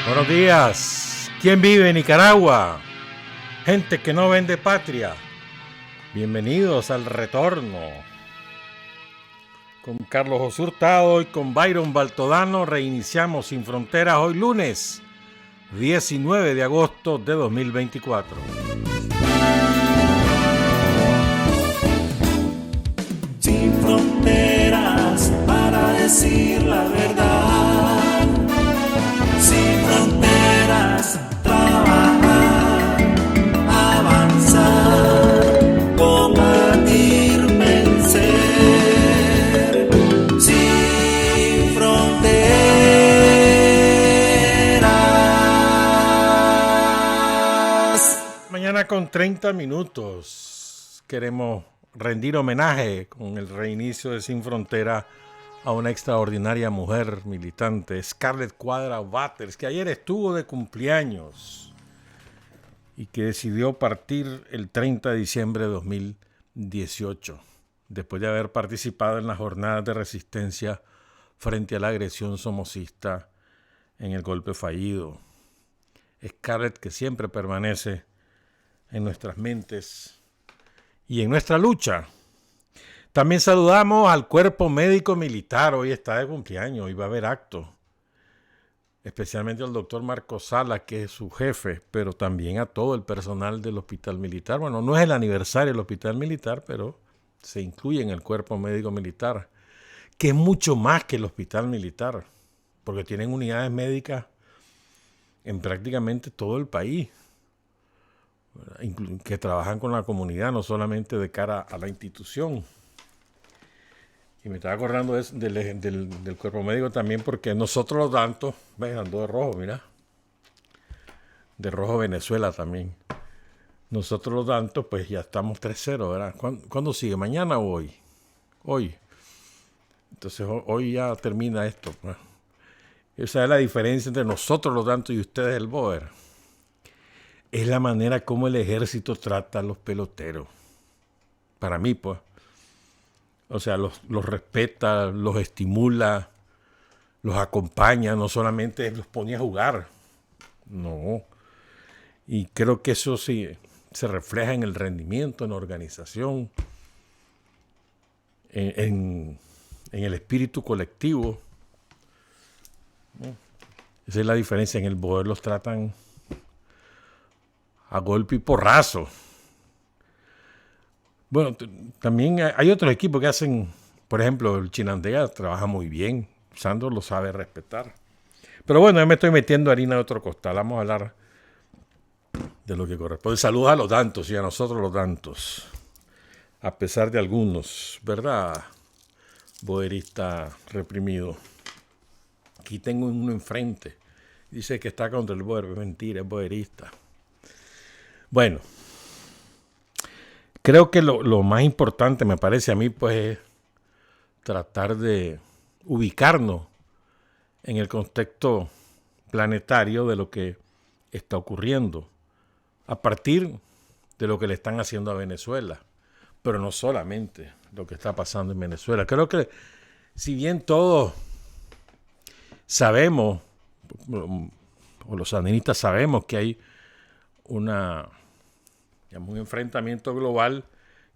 Buenos días. ¿Quién vive en Nicaragua? Gente que no vende patria. Bienvenidos al retorno. Con Carlos José Hurtado y con Byron Baltodano reiniciamos Sin Fronteras hoy lunes 19 de agosto de 2024. Sin fronteras para decir la verdad. Sin fronteras, trabajar, avanzar, combatir, vencer. Sin fronteras. Mañana con 30 minutos queremos rendir homenaje con el reinicio de Sin Frontera a una extraordinaria mujer militante, Scarlett Cuadra Batters, que ayer estuvo de cumpleaños y que decidió partir el 30 de diciembre de 2018, después de haber participado en las jornadas de resistencia frente a la agresión somocista en el golpe fallido. Scarlett, que siempre permanece en nuestras mentes y en nuestra lucha. También saludamos al cuerpo médico militar. Hoy está de cumpleaños, hoy va a haber acto. Especialmente al doctor Marco Sala, que es su jefe, pero también a todo el personal del hospital militar. Bueno, no es el aniversario del hospital militar, pero se incluye en el cuerpo médico militar, que es mucho más que el hospital militar, porque tienen unidades médicas en prácticamente todo el país, que trabajan con la comunidad, no solamente de cara a la institución. Y me estaba acordando del cuerpo médico también, porque nosotros los tantos, ves, ando de rojo, mira, de rojo Venezuela también. Nosotros los tantos, pues ya estamos 3-0, ¿verdad? ¿Cuándo sigue? ¿Mañana o hoy? Hoy. Entonces hoy ya termina esto, pues. Esa es la diferencia entre nosotros los tantos y ustedes el Boer. Es la manera como el ejército trata a los peloteros. Para mí, pues. O sea, los respeta, los estimula, los acompaña, no solamente los pone a jugar. No. Y creo que eso sí se refleja en el rendimiento, en la organización, en el espíritu colectivo. Esa es la diferencia. En el Boer los tratan a golpe y porrazo. Bueno, también hay otros equipos que hacen, por ejemplo, el Chinandega trabaja muy bien. Sandro lo sabe respetar. Pero bueno, yo me estoy metiendo harina de otro costal. Vamos a hablar de lo que corresponde. Saludos a los tantos y a nosotros los tantos. A pesar de algunos, ¿verdad? Boerista reprimido. Aquí tengo uno enfrente. Dice que está contra el Boer. Mentira, es boerista. Bueno. Creo que lo más importante, me parece a mí, pues es tratar de ubicarnos en el contexto planetario de lo que está ocurriendo, a partir de lo que le están haciendo a Venezuela, pero no solamente lo que está pasando en Venezuela. Creo que si bien todos sabemos, o los sandinistas sabemos que hay un enfrentamiento global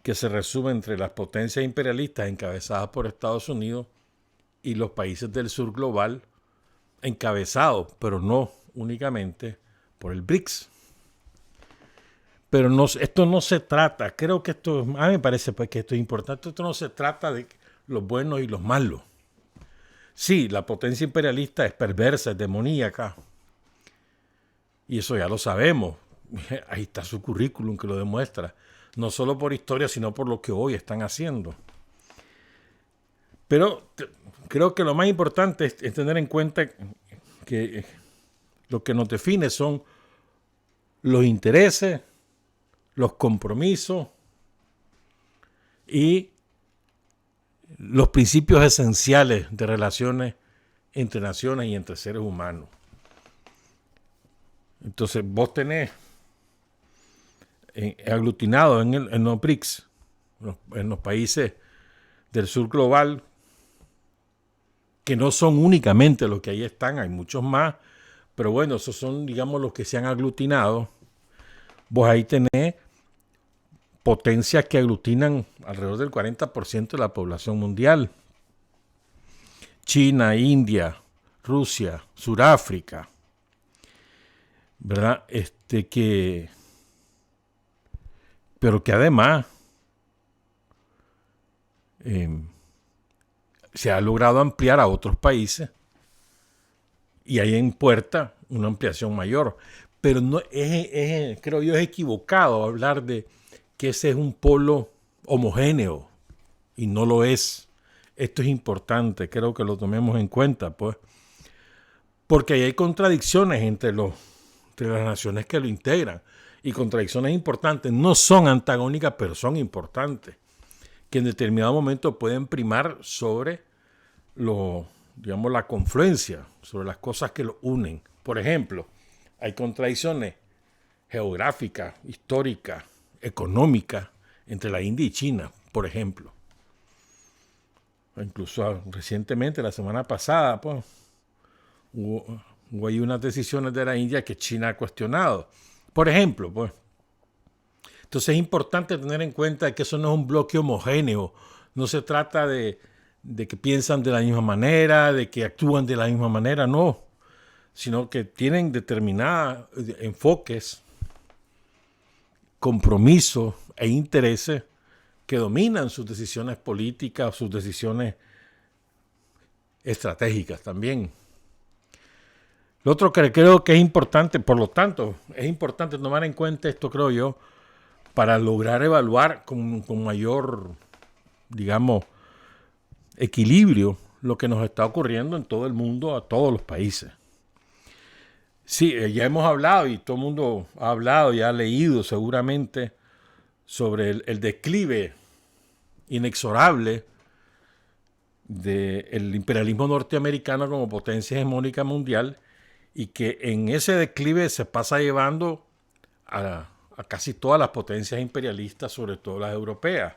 que se resume entre las potencias imperialistas encabezadas por Estados Unidos y los países del sur global encabezados, pero no únicamente, por el BRICS. Pero no, esto no se trata, creo que esto, a mí me parece pues que esto es importante, esto no se trata de los buenos y los malos. Sí, la potencia imperialista es perversa, es demoníaca, y eso ya lo sabemos. Ahí está su currículum que lo demuestra, no solo por historia, sino por lo que hoy están haciendo. Pero creo que lo más importante es tener en cuenta que lo que nos define son los intereses, los compromisos y los principios esenciales de relaciones entre naciones y entre seres humanos. Entonces vos tenés aglutinado en los BRICS, en los países del sur global, que no son únicamente los que ahí están, hay muchos más, Pero bueno, esos son, digamos, los que se han aglutinado. Vos ahí tenés potencias que aglutinan alrededor del 40% de la población mundial. China, India, Rusia, Suráfrica, ¿verdad? Pero que además se ha logrado ampliar a otros países y hay en puerta una ampliación mayor. Pero no creo yo es equivocado hablar de que ese es un polo homogéneo y no lo es. Esto es importante, creo que lo tomemos en cuenta, pues, porque ahí hay contradicciones entre las naciones que lo integran y contradicciones importantes. No son antagónicas, pero son importantes, que en determinado momento pueden primar sobre la confluencia, sobre las cosas que lo unen. Por ejemplo, hay contradicciones geográficas, históricas, económicas entre la India y China, por ejemplo. Incluso recientemente, la semana pasada, pues, hubo ahí unas decisiones de la India que China ha cuestionado. Por ejemplo, pues. Entonces es importante tener en cuenta que eso no es un bloque homogéneo. No se trata de que piensan de la misma manera, de que actúan de la misma manera, no. Sino que tienen determinados enfoques, compromisos e intereses que dominan sus decisiones políticas, sus decisiones estratégicas también. Lo otro que creo que es importante, por lo tanto, es importante tomar en cuenta esto, creo yo, para lograr evaluar con mayor, digamos, equilibrio lo que nos está ocurriendo en todo el mundo, a todos los países. Sí, ya hemos hablado y todo el mundo ha hablado y ha leído seguramente sobre el declive inexorable del imperialismo norteamericano como potencia hegemónica mundial y que en ese declive se pasa llevando a casi todas las potencias imperialistas, sobre todo las europeas.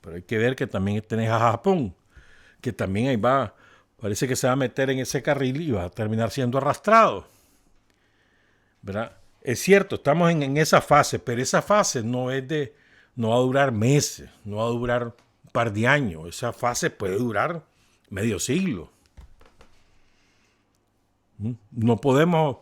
Pero hay que ver que también tenés a Japón, que también ahí va, parece que se va a meter en ese carril y va a terminar siendo arrastrado, ¿verdad? Es cierto, estamos en esa fase, pero esa fase no va a durar meses, no va a durar un par de años. Esa fase puede durar medio siglo. No podemos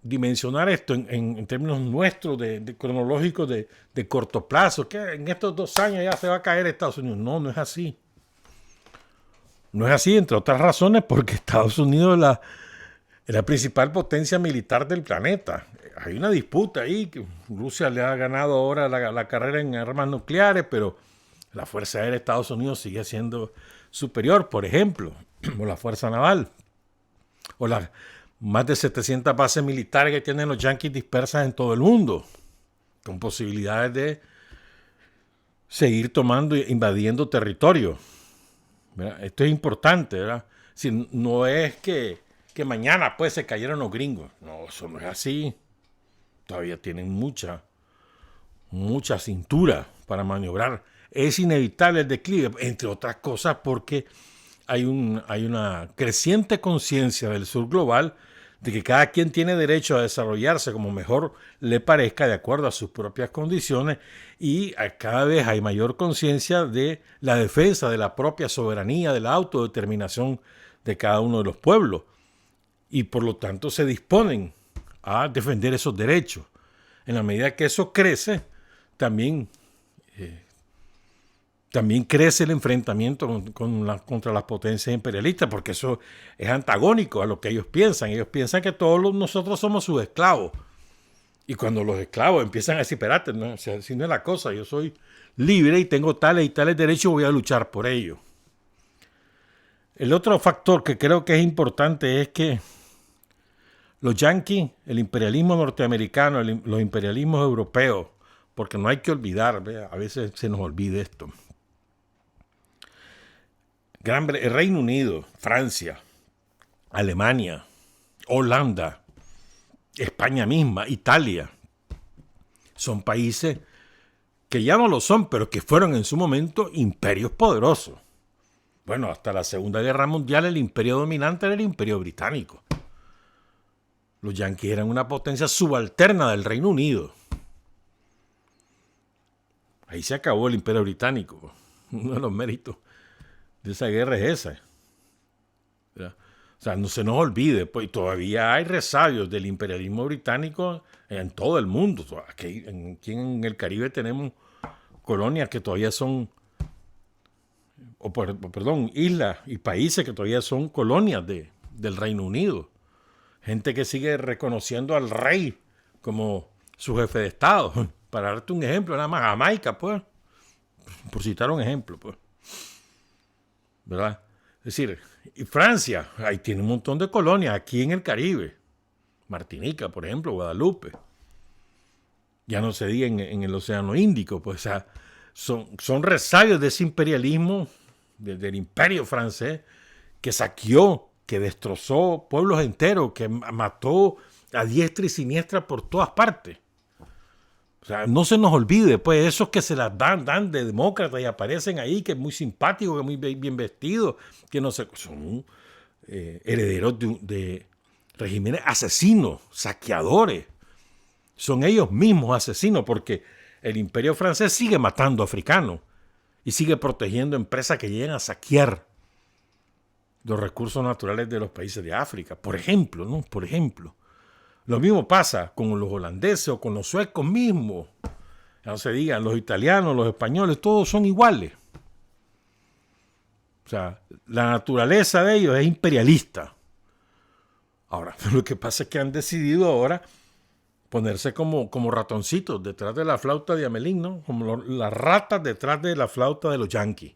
dimensionar esto en términos nuestros de cronológicos de corto plazo, que en estos 2 años ya se va a caer Estados Unidos. No es así. No es así, entre otras razones, porque Estados Unidos es la principal potencia militar del planeta. Hay una disputa ahí, que Rusia le ha ganado ahora la carrera en armas nucleares, pero la Fuerza Aérea de Estados Unidos sigue siendo superior, por ejemplo, o la Fuerza Naval, o las más de 700 bases militares que tienen los yanquis dispersas en todo el mundo, con posibilidades de seguir tomando e invadiendo territorio, ¿verdad? Esto es importante, ¿verdad? Si no es que mañana pues se cayeron los gringos. No, eso no es así. Todavía tienen mucha cintura para maniobrar. Es inevitable el declive, entre otras cosas porque hay una creciente conciencia del sur global de que cada quien tiene derecho a desarrollarse como mejor le parezca de acuerdo a sus propias condiciones y cada vez hay mayor conciencia de la defensa de la propia soberanía, de la autodeterminación de cada uno de los pueblos. Y por lo tanto se disponen a defender esos derechos. En la medida que eso crece, también crece el enfrentamiento contra las potencias imperialistas, porque eso es antagónico a lo que ellos piensan. Ellos piensan que todos nosotros somos sus esclavos. Y cuando los esclavos empiezan a decir, espérate, no, o sea, así no es la cosa, yo soy libre y tengo tales y tales derechos, voy a luchar por ellos. El otro factor que creo que es importante es que los yanquis, el imperialismo norteamericano, los imperialismos europeos, porque no hay que olvidar, a veces se nos olvida esto. El Reino Unido, Francia, Alemania, Holanda, España misma, Italia, son países que ya no lo son, pero que fueron en su momento imperios poderosos. Bueno, hasta la Segunda Guerra Mundial el imperio dominante era el imperio británico. Los yanquis eran una potencia subalterna del Reino Unido. Ahí se acabó el Imperio Británico. Uno de los méritos de esa guerra es esa. ¿Verdad? O sea, no se nos olvide, pues todavía hay resabios del imperialismo británico en todo el mundo. Aquí en el Caribe tenemos colonias que todavía son, islas y países que todavía son colonias del Reino Unido. Gente que sigue reconociendo al rey como su jefe de Estado. Para darte un ejemplo, nada más, Jamaica, pues, por citar un ejemplo, pues, ¿verdad? Es decir, y Francia, ahí tiene un montón de colonias aquí en el Caribe. Martinica, por ejemplo, Guadalupe. Ya no se diga en el Océano Índico, pues, o sea, son resabios de ese imperialismo, del imperio francés, que saqueó, que destrozó pueblos enteros, que mató a diestra y siniestra por todas partes. O sea, no se nos olvide, pues, esos que se las dan de demócratas y aparecen ahí, que es muy simpático, que es muy bien vestido, que no sé, son herederos de regímenes asesinos, saqueadores. Son ellos mismos asesinos, porque el imperio francés sigue matando africanos y sigue protegiendo empresas que llegan a saquear los recursos naturales de los países de África, por ejemplo, ¿no? Por ejemplo. Lo mismo pasa con los holandeses o con los suecos mismos. Ya no se digan, los italianos, los españoles, todos son iguales. O sea, la naturaleza de ellos es imperialista. Ahora, lo que pasa es que han decidido ahora ponerse como ratoncitos detrás de la flauta de Amelín, ¿no? Como las ratas detrás de la flauta de los yanquis.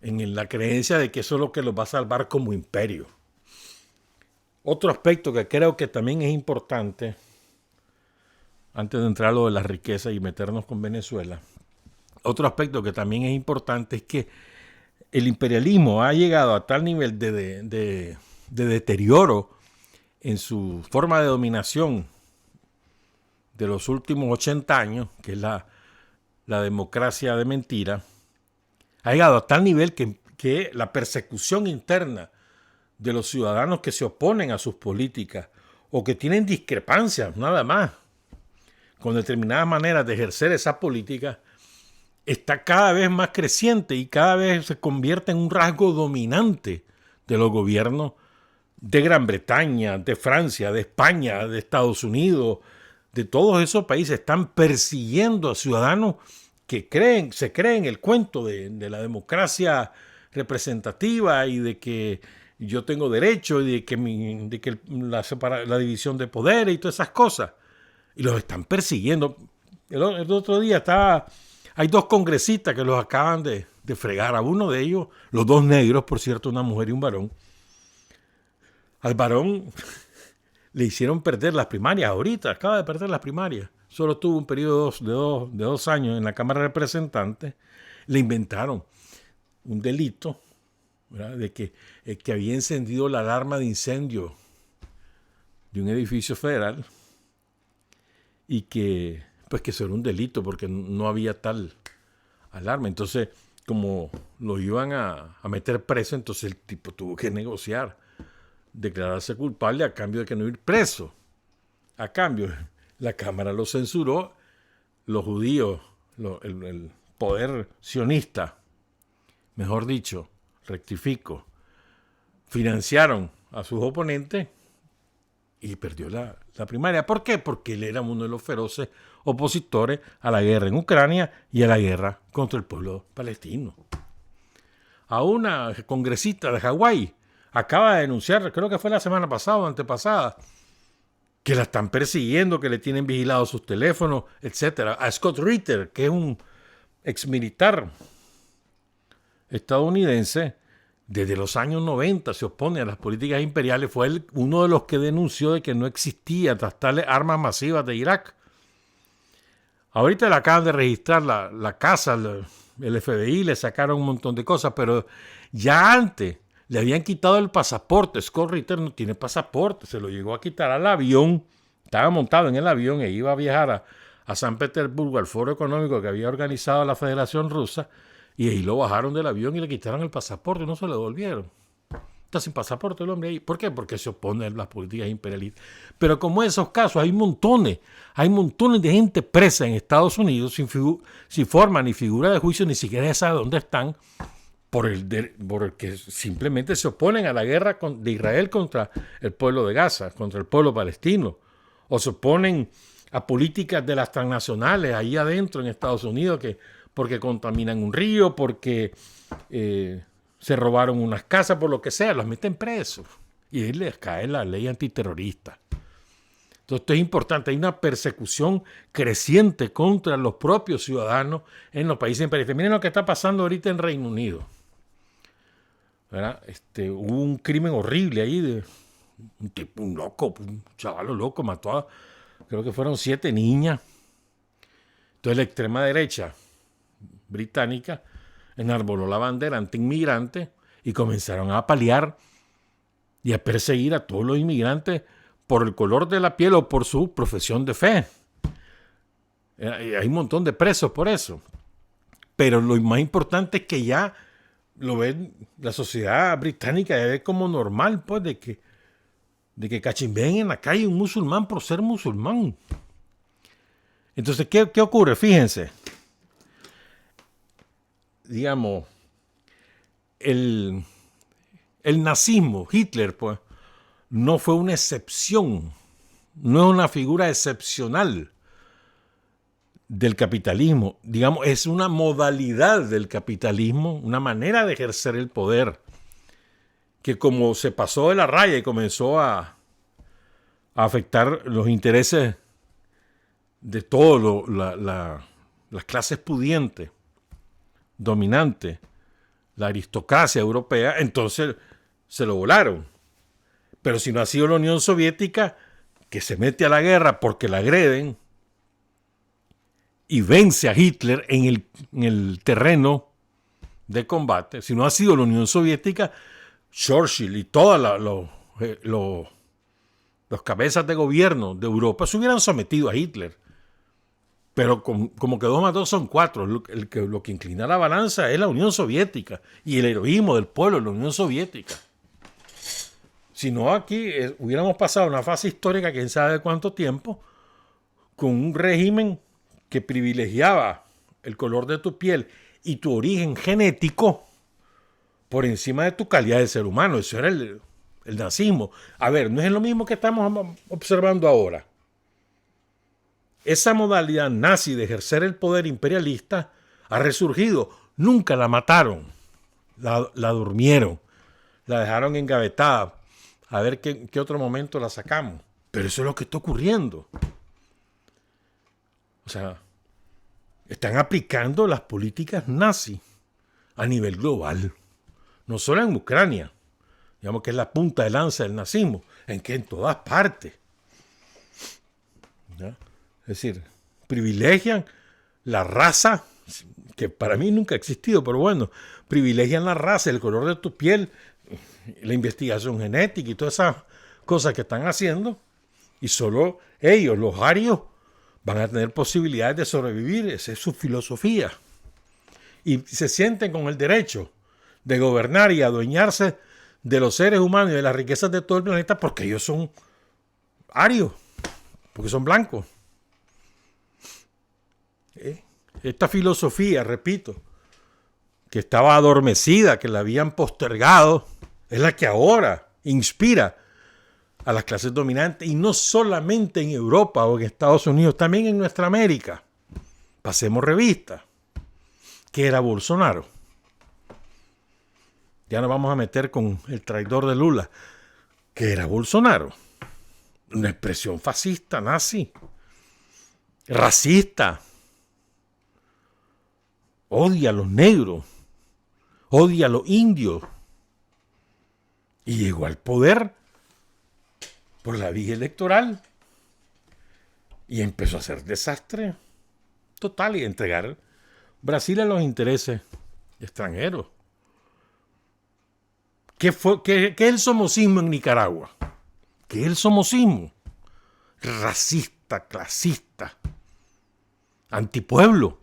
En la creencia de que eso es lo que los va a salvar como imperio. Otro aspecto que creo que también es importante, antes de entrar a lo de las riquezas y meternos con Venezuela, otro aspecto que también es importante es que el imperialismo ha llegado a tal nivel de deterioro en su forma de dominación de los últimos 80 años, que es la democracia de mentira, ha llegado a tal nivel que la persecución interna de los ciudadanos que se oponen a sus políticas o que tienen discrepancias, nada más, con determinadas maneras de ejercer esa política, está cada vez más creciente y cada vez se convierte en un rasgo dominante de los gobiernos de Gran Bretaña, de Francia, de España, de Estados Unidos, de todos esos países. Están persiguiendo a ciudadanos que se creen el cuento de la democracia representativa y de que yo tengo derecho y de que la división de poderes y todas esas cosas. Y los están persiguiendo. El otro día hay dos congresistas que los acaban de fregar. A uno de ellos, los dos negros, por cierto, una mujer y un varón. Al varón le hicieron perder las primarias ahorita, acaba de perder las primarias. Solo tuvo un periodo de 2 años en la Cámara de Representantes. Le inventaron un delito, ¿verdad?, de que había encendido la alarma de incendio de un edificio federal y que eso era un delito porque no había tal alarma. Entonces, como lo iban a meter preso, entonces el tipo tuvo que negociar, declararse culpable a cambio de que no ir preso. A cambio, la Cámara lo censuró, los judíos, el poder sionista, mejor dicho, rectifico, financiaron a sus oponentes y perdió la primaria. ¿Por qué? Porque él era uno de los feroces opositores a la guerra en Ucrania y a la guerra contra el pueblo palestino. A una congresista de Hawái acaba de denunciar, creo que fue la semana pasada o antepasada, que la están persiguiendo, que le tienen vigilados sus teléfonos, etc. A Scott Ritter, que es un exmilitar estadounidense, desde los años 90 se opone a las políticas imperiales. Fue uno de los que denunció de que no existía tales armas masivas de Irak. Ahorita le acaban de registrar la casa, el FBI, le sacaron un montón de cosas, pero ya antes le habían quitado el pasaporte. Scott Ritter no tiene pasaporte, se lo llegó a quitar al avión. Estaba montado en el avión e iba a viajar a San Petersburgo, al foro económico que había organizado la Federación Rusa, y ahí lo bajaron del avión y le quitaron el pasaporte y no se lo devolvieron. Está sin pasaporte el hombre ahí. ¿Por qué? Porque se opone a las políticas imperialistas. Pero como en esos casos hay montones de gente presa en Estados Unidos sin forma ni figura de juicio, ni siquiera se sabe dónde están, por el que simplemente se oponen a la guerra de Israel contra el pueblo de Gaza, contra el pueblo palestino, o se oponen a políticas de las transnacionales ahí adentro en Estados Unidos, porque contaminan un río, porque se robaron unas casas, por lo que sea, los meten presos y ahí les cae la ley antiterrorista. Entonces esto es importante, hay una persecución creciente contra los propios ciudadanos en los países imperialistas. Miren lo que está pasando ahorita en Reino Unido. ¿Verdad? Hubo un crimen horrible ahí de un loco, un chaval loco, mató a, creo que fueron 7 niñas. Entonces la extrema derecha británica enarboló la bandera anti-inmigrante y comenzaron a apalear y a perseguir a todos los inmigrantes por el color de la piel o por su profesión de fe. Hay un montón de presos por eso. Pero lo más importante es que ya lo ven, la sociedad británica ya ve como normal, pues, de que cachimbeen en la calle un musulmán por ser musulmán. Entonces, ¿qué ocurre? Fíjense. Digamos, el nazismo, Hitler, pues, no fue una excepción, no es una figura excepcional del capitalismo. Digamos, es una modalidad del capitalismo, una manera de ejercer el poder, que como se pasó de la raya y comenzó a afectar los intereses de todas las clases pudientes, dominantes, la aristocracia europea, entonces se lo volaron. Pero si no ha sido la Unión Soviética, que se mete a la guerra porque la agreden y vence a Hitler en el terreno de combate, si no ha sido la Unión Soviética, Churchill y todos los cabezas de gobierno de Europa se hubieran sometido a Hitler. Pero como que 2 más 2 son 4, lo que inclina la balanza es la Unión Soviética y el heroísmo del pueblo de la Unión Soviética. Si no, aquí hubiéramos pasado una fase histórica, quién sabe de cuánto tiempo, con un régimen que privilegiaba el color de tu piel y tu origen genético por encima de tu calidad de ser humano. Eso era el nazismo. A ver, no es lo mismo que estamos observando ahora. Esa modalidad nazi de ejercer el poder imperialista ha resurgido. Nunca la mataron. La durmieron. La dejaron engavetada. A ver qué otro momento la sacamos. Pero eso es lo que está ocurriendo. O sea, están aplicando las políticas nazis a nivel global. No solo en Ucrania, digamos que es la punta de lanza del nazismo, en todas partes. ¿Ya? Es decir, privilegian la raza, que para mí nunca ha existido, pero bueno, privilegian la raza, el color de tu piel, la investigación genética y todas esas cosas que están haciendo, y solo ellos, los arios, van a tener posibilidades de sobrevivir. Esa es su filosofía. Y se sienten con el derecho de gobernar y adueñarse de los seres humanos y de las riquezas de todo el planeta porque ellos son arios, porque son blancos. Esta filosofía, repito, que estaba adormecida, que la habían postergado, es la que ahora inspira a las clases dominantes, y no solamente en Europa o en Estados Unidos, también en nuestra América. Pasemos revista. ¿Qué era Bolsonaro? Ya nos vamos a meter con el traidor de Lula. ¿Qué era Bolsonaro? Una expresión fascista, nazi, racista. Odia a los negros, odia a los indios. Y llegó al poder por la vía electoral y empezó a hacer desastre total y a entregar Brasil a los intereses extranjeros. ¿Qué es el somocismo en Nicaragua? ¿Qué es el somocismo? Racista, clasista, antipueblo.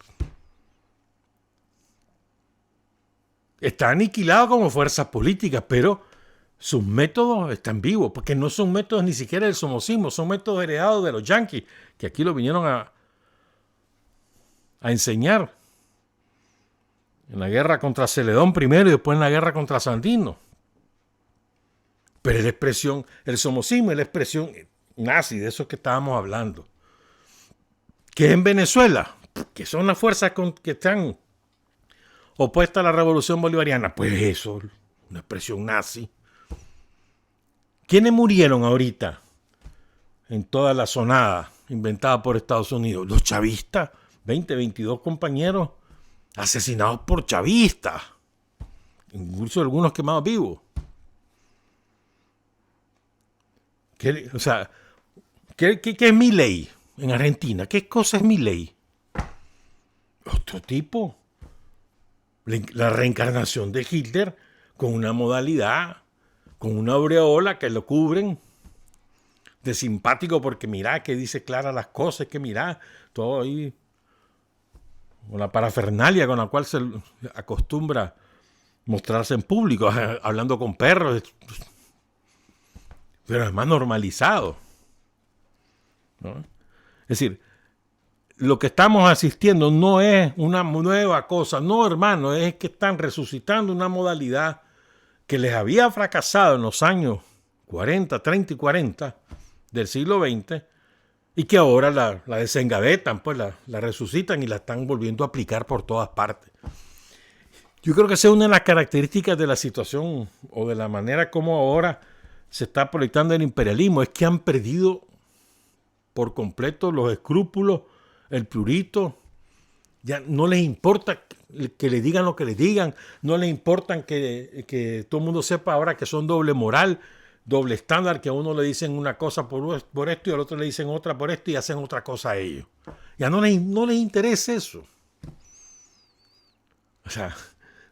Está aniquilado como fuerzas políticas, pero sus métodos están vivos, porque no son métodos ni siquiera del somocismo, son métodos heredados de los yanquis, que aquí lo vinieron a enseñar en la guerra contra Celedón primero y después en la guerra contra Sandino. Pero es la expresión, el somocismo es la expresión nazi, de eso que estábamos hablando. ¿Qué es en Venezuela? Que son las fuerzas que están opuestas a la revolución bolivariana. Pues eso, una expresión nazi. ¿Quiénes murieron ahorita en toda la sonada inventada por Estados Unidos? Los chavistas, 22 compañeros asesinados por chavistas, incluso algunos quemados vivos. ¿Qué es Milei en Argentina? ¿Qué cosa es Milei? Otro tipo. La reencarnación de Hitler con una modalidad, con una aureola que lo cubren de simpático porque mira que dice claras las cosas, que mira todo ahí, con la parafernalia con la cual se acostumbra mostrarse en público, hablando con perros, pero es más normalizado, ¿no? Es decir, lo que estamos asistiendo no es una nueva cosa, no, hermano, es que están resucitando una modalidad que les había fracasado en los años 40, 30 y 40 del siglo XX y que ahora la desengavetan, pues la resucitan y la están volviendo a aplicar por todas partes. Yo creo que esa es una de las características de la situación o de la manera como ahora se está proyectando el imperialismo, es que han perdido por completo los escrúpulos, el prurito. Ya no les importa que le digan lo que le digan, no les importa que todo el mundo sepa ahora que son doble moral, doble estándar, que a uno le dicen una cosa por esto y al otro le dicen otra por esto y hacen otra cosa a ellos. Ya no les interesa eso. O sea,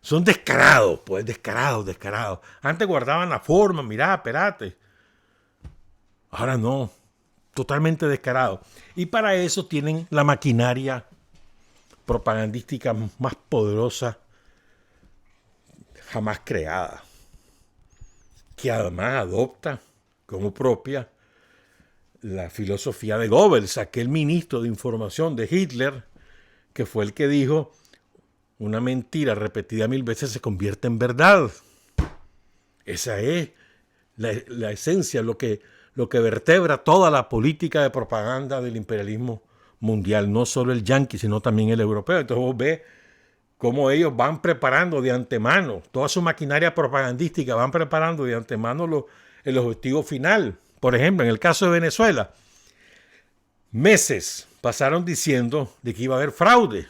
son descarados, pues descarados. Antes guardaban la forma, mirá, espérate. Ahora no, totalmente descarados. Y para eso tienen la maquinaria propagandística más poderosa jamás creada, que además adopta como propia la filosofía de Goebbels, aquel ministro de información de Hitler, que fue el que dijo: una mentira repetida 1000 veces se convierte en verdad. Esa es la esencia, lo que vertebra toda la política de propaganda del imperialismo mundial, no solo el yanqui, sino también el europeo. Entonces vos ves cómo ellos van preparando de antemano, toda su maquinaria propagandística van preparando de antemano el objetivo final. Por ejemplo, en el caso de Venezuela, meses pasaron diciendo de que iba a haber fraude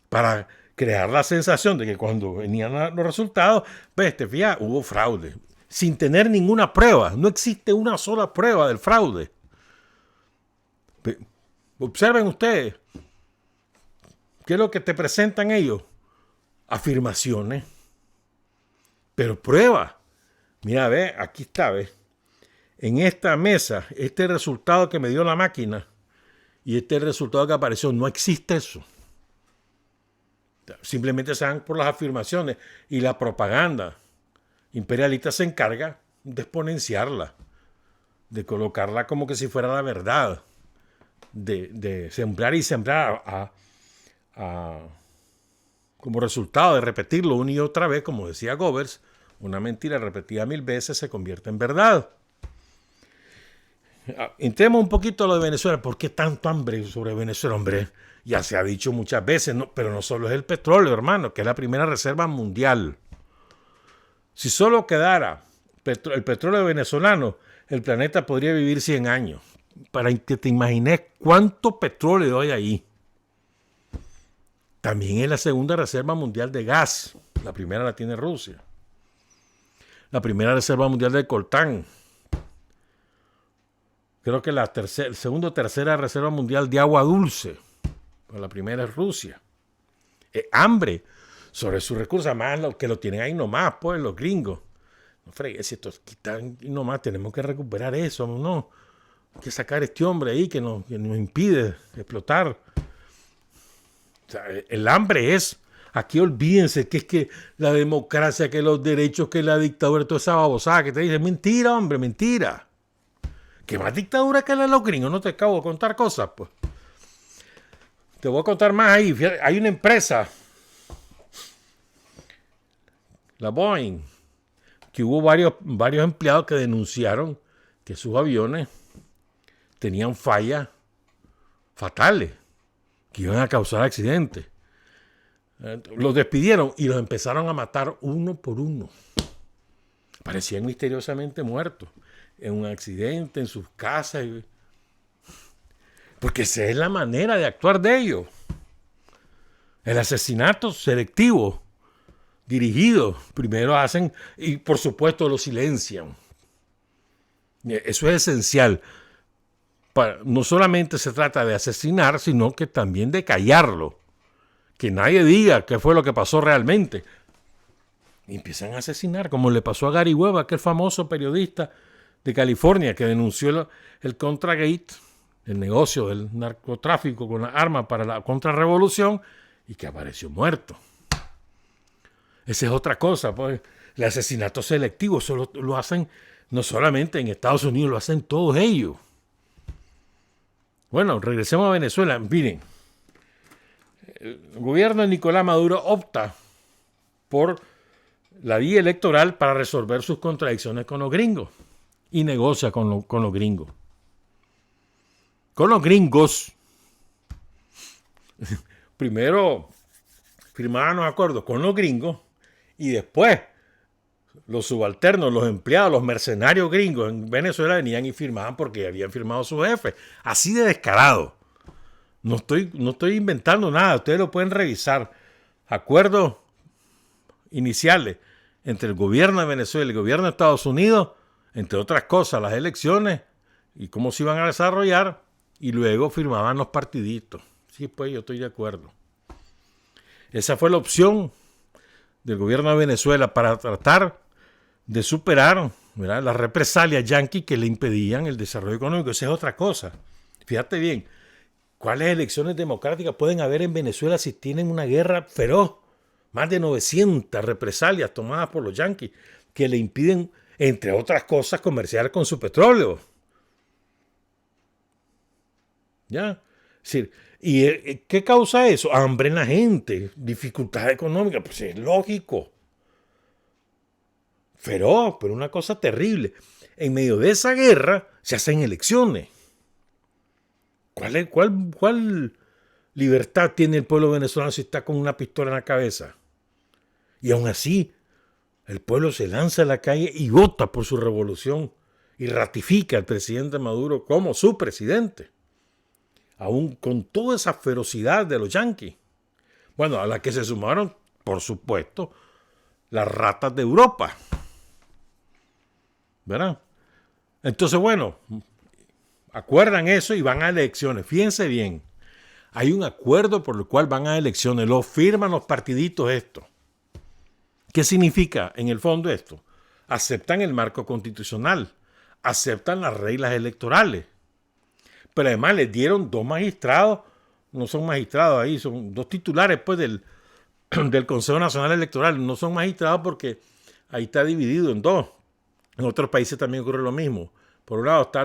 para crear la sensación de que cuando venían los resultados, fíjate, hubo fraude, sin tener ninguna prueba. No existe una sola prueba del fraude. Observen ustedes, ¿qué es lo que te presentan ellos? Afirmaciones, pero pruebas. Mira, ve, aquí está, ve. En esta mesa, este resultado que me dio la máquina y este resultado que apareció, no existe eso. Simplemente se dan por las afirmaciones y la propaganda imperialista se encarga de exponenciarla, de colocarla como que si fuera la verdad, de sembrar y sembrar como resultado de repetirlo una y otra vez, como decía Goebbels, una mentira repetida 1000 veces se convierte en verdad. Entremos un poquito a lo de Venezuela. ¿Por qué tanto hambre sobre Venezuela? Hombre, ya se ha dicho muchas veces, ¿no? Pero no solo es el petróleo, hermano, que es la primera reserva mundial. Si solo quedara el petróleo venezolano, el planeta podría vivir 100 años. Para que te imagines cuánto petróleo hay ahí. También es la segunda reserva mundial de gas. La primera la tiene Rusia. La primera reserva mundial de coltán. Creo que la segunda o tercera reserva mundial de agua dulce. Pues la primera es Rusia. Hambre sobre sus recursos, además los que lo tienen ahí nomás, pues los gringos. No fregues, si estos quitan nomás, tenemos que recuperar eso, no. Hay que sacar a este hombre ahí que nos impide explotar. O sea, el hambre es Aquí olvídense que es que la democracia, que los derechos, que la dictadura, toda esa babosada que te dicen. Mentira, hombre, mentira. ¿Qué más dictadura que la de los gringos? No te acabo de contar cosas, pues. Te voy a contar más ahí. Fíjate, hay una empresa, la Boeing, que hubo varios empleados que denunciaron que sus aviones tenían fallas fatales, que iban a causar accidentes. Los despidieron y los empezaron a matar uno por uno. Parecían misteriosamente muertos en un accidente, en sus casas. Porque esa es la manera de actuar de ellos. El asesinato selectivo, dirigido, primero hacen y por supuesto lo silencian. Eso es esencial. No solamente se trata de asesinar, sino que también de callarlo. Que nadie diga qué fue lo que pasó realmente. Y empiezan a asesinar, como le pasó a Gary Webb, aquel famoso periodista de California que denunció el Contragate, el negocio del narcotráfico con las armas para la contrarrevolución, y que apareció muerto. Esa es otra cosa, pues. El asesinato selectivo solo lo hacen no solamente en Estados Unidos, lo hacen todos ellos. Bueno, regresemos a Venezuela. Miren, el gobierno de Nicolás Maduro opta por la vía electoral para resolver sus contradicciones con los gringos y negocia con los gringos. Con los gringos, primero firmaban los acuerdos con los gringos y después los subalternos, los empleados, los mercenarios gringos en Venezuela venían y firmaban porque habían firmado sus jefes. Así de descarado. No estoy inventando nada, ustedes lo pueden revisar. Acuerdos iniciales entre el gobierno de Venezuela y el gobierno de Estados Unidos, entre otras cosas, las elecciones y cómo se iban a desarrollar, y luego firmaban los partiditos. Sí, pues yo estoy de acuerdo. Esa fue la opción del gobierno de Venezuela para tratar de superar, ¿verdad?, las represalias yanquis que le impedían el desarrollo económico. Esa es otra cosa. Fíjate bien, ¿cuáles elecciones democráticas pueden haber en Venezuela si tienen una guerra feroz? Más de 900 represalias tomadas por los yanquis que le impiden, entre otras cosas, comerciar con su petróleo. ¿Ya? Es decir, ¿y qué causa eso? Hambre en la gente, dificultad económica. Pues es lógico. Feroz, pero una cosa terrible. En medio de esa guerra se hacen elecciones. ¿Cuál libertad tiene el pueblo venezolano si está con una pistola en la cabeza? Y aún así, el pueblo se lanza a la calle y vota por su revolución y ratifica al presidente Maduro como su presidente. Aún con toda esa ferocidad de los yanquis. Bueno, a la que se sumaron, por supuesto, las ratas de Europa. ¿Verdad? Entonces, bueno, acuerdan eso y van a elecciones. Fíjense bien, hay un acuerdo por el cual van a elecciones. Lo firman los partiditos esto. ¿Qué significa en el fondo esto? Aceptan el marco constitucional, aceptan las reglas electorales. Pero además les dieron 2 magistrados, no son magistrados ahí, son 2 titulares pues del Consejo Nacional Electoral. No son magistrados porque ahí está dividido en 2. En otros países también ocurre lo mismo. Por un lado está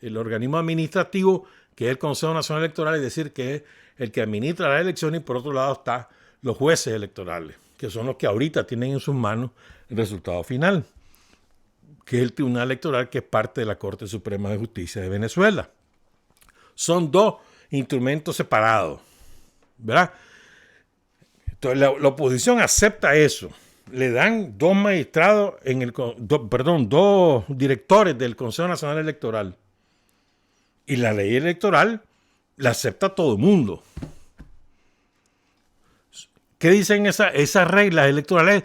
el organismo administrativo, que es el Consejo Nacional Electoral, es decir, que es el que administra las elecciones, y por otro lado están los jueces electorales, que son los que ahorita tienen en sus manos el resultado final, que es el Tribunal Electoral, que es parte de la Corte Suprema de Justicia de Venezuela. Son 2 instrumentos separados, ¿verdad? Entonces la oposición acepta eso. Le dan 2 magistrados, 2 directores del Consejo Nacional Electoral. Y la ley electoral la acepta todo el mundo. ¿Qué dicen esas reglas electorales?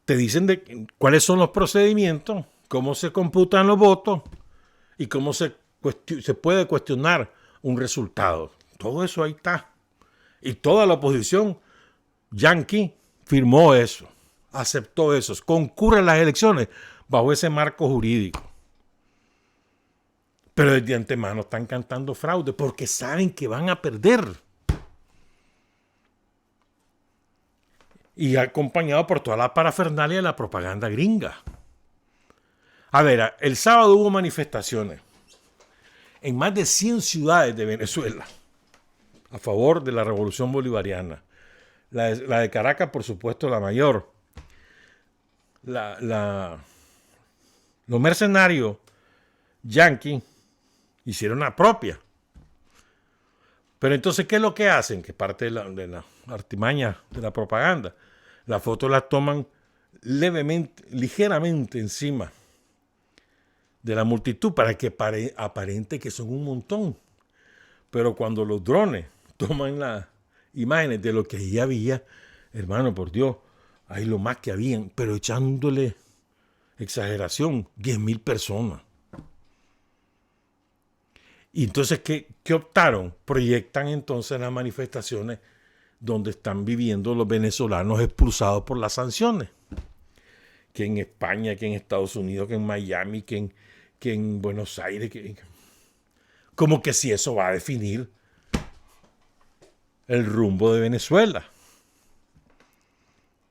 Te dicen cuáles son los procedimientos, cómo se computan los votos y cómo se puede cuestionar un resultado. Todo eso ahí está. Y toda la oposición yanqui firmó eso, aceptó eso, concurre a las elecciones bajo ese marco jurídico. Pero desde antemano están cantando fraude porque saben que van a perder. y acompañado por toda la parafernalia de la propaganda gringa. A ver, el sábado hubo manifestaciones en más de 100 ciudades de Venezuela a favor de la revolución bolivariana. La de Caracas, por supuesto, la mayor. Los mercenarios yanquis hicieron la propia. Pero entonces, ¿qué es lo que hacen? Que parte de la artimaña de la propaganda. Las fotos las toman ligeramente encima de la multitud para que aparente que son un montón. Pero cuando los drones toman las imágenes de lo que allí había, hermano, por Dios, ahí lo más que habían, pero echándole exageración, 10,000 personas. Y entonces, ¿qué optaron? Proyectan entonces las manifestaciones donde están viviendo los venezolanos expulsados por las sanciones. Que en España, que en Estados Unidos, que en Miami, que en Buenos Aires. Como que si eso va a definir el rumbo de Venezuela.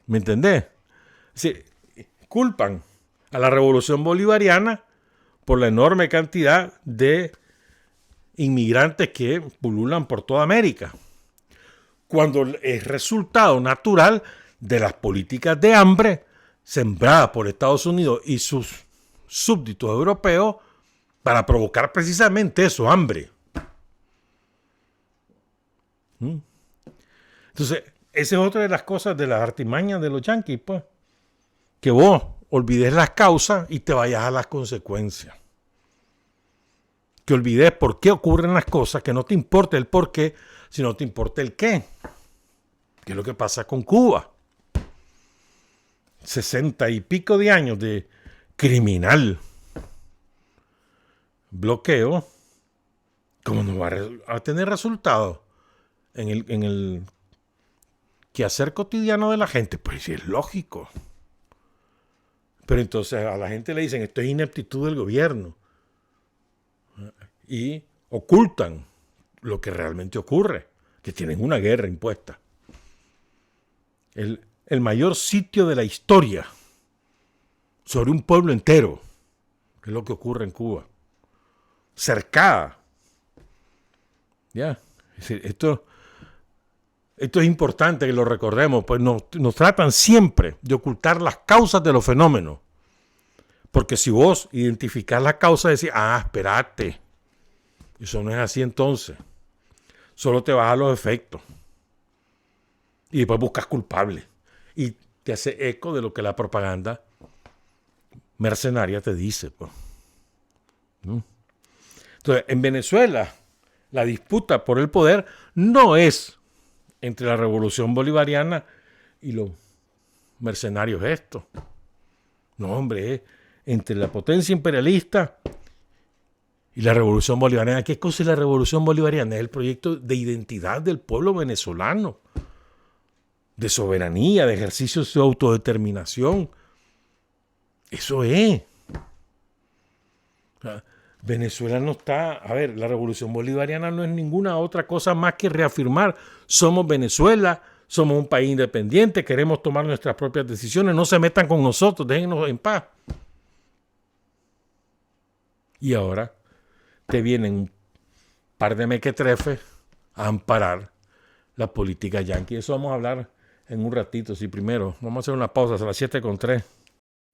¿Me entendés? Sí, culpan a la revolución bolivariana por la enorme cantidad de inmigrantes que pululan por toda América, cuando es resultado natural de las políticas de hambre sembradas por Estados Unidos y sus súbditos europeos para provocar precisamente eso, hambre. Entonces, esa es otra de las cosas de las artimañas de los yanquis, pues, que vos olvides las causas y te vayas a las consecuencias. Que olvides por qué ocurren las cosas, que no te importe el por qué, sino te importa el qué. ¿Qué es lo que pasa con Cuba? 60 y pico de años de criminal bloqueo, ¿cómo no va a tener resultados en el quehacer cotidiano de la gente? Pues sí, es lógico. Pero entonces a la gente le dicen, esto es ineptitud del gobierno. Y ocultan lo que realmente ocurre, que tienen una guerra impuesta. El mayor sitio de la historia sobre un pueblo entero, que es lo que ocurre en Cuba. Cercada. ¿Ya? Es decir, esto es importante que lo recordemos, pues nos tratan siempre de ocultar las causas de los fenómenos. Porque si vos identificás la causa, decís, espérate, eso no es así entonces. Solo te vas a los efectos. Y después buscas culpables. Y te hace eco de lo que la propaganda mercenaria te dice. Pues. Entonces, en Venezuela, la disputa por el poder no es entre la revolución bolivariana y los mercenarios estos. No, hombre, es entre la potencia imperialista y la revolución bolivariana. ¿Qué cosa es la revolución bolivariana? Es el proyecto de identidad del pueblo venezolano, de soberanía, de ejercicio de su autodeterminación. Eso es. Venezuela no está... A ver, la revolución bolivariana no es ninguna otra cosa más que reafirmar. Somos Venezuela, somos un país independiente, queremos tomar nuestras propias decisiones, no se metan con nosotros, déjennos en paz. Y ahora te vienen un par de mequetrefes a amparar la política yanqui. Eso vamos a hablar en un ratito. Sí, primero, vamos a hacer una pausa a las 7:03.